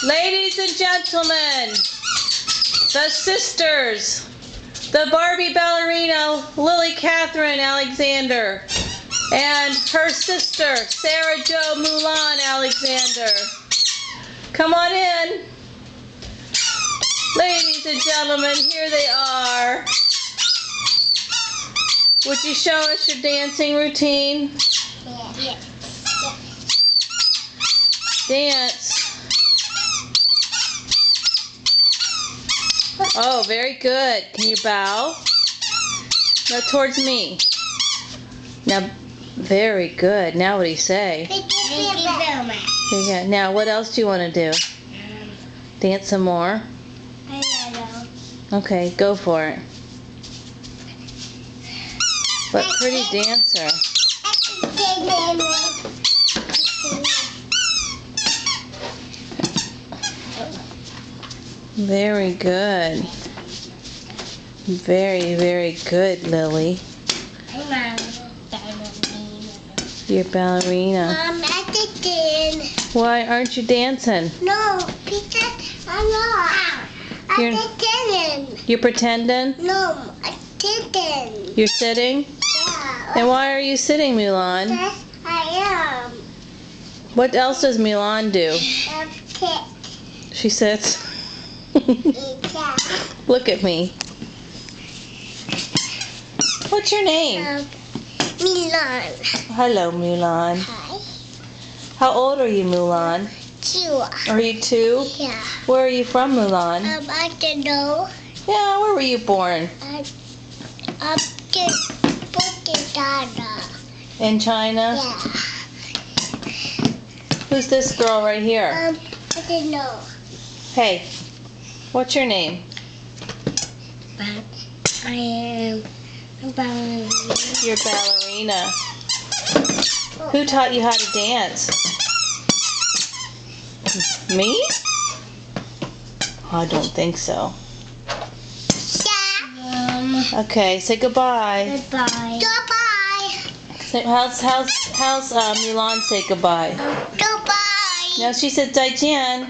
Ladies and gentlemen, the sisters, the Barbie ballerina Lily Catherine Alexander, and her sister Sarah Jo Mulan Alexander. Come on in. Ladies and gentlemen, here they are. Would you show us your dancing routine? Yes. Dance. Oh, very good. Can you bow? Now towards me. Now, very good. Now what do you say? Thank you so much. Yeah. Now what else do you want to do? Dance some more? I don't know. Okay, go for it. What pretty dancer. Very good. Very, very good, Lily. You're ballerina. Mom, I didn't. Why aren't you dancing? No, because I'm not. I didn't. You're pretending? No, I didn't. You're sitting? Yeah. And why are you sitting, Mulan? Yes, I am. What else does Mulan do? Sit. She sits. Yeah. Look at me. What's your name? Mulan. Hello, Mulan. Hi. How old are you, Mulan? 2. Are you 2? Yeah. Where are you from, Mulan? I don't know. Yeah, where were you born? Up to Ghana. In China? Yeah. Who's this girl right here? I don't know. Hey, what's your name? But I am a ballerina. You're Balerina. Who taught you how to dance? Me? I don't think so. Yeah. Okay, say goodbye. Goodbye. Goodbye. Say, how's Mulan say goodbye? Goodbye. No, she said 再见.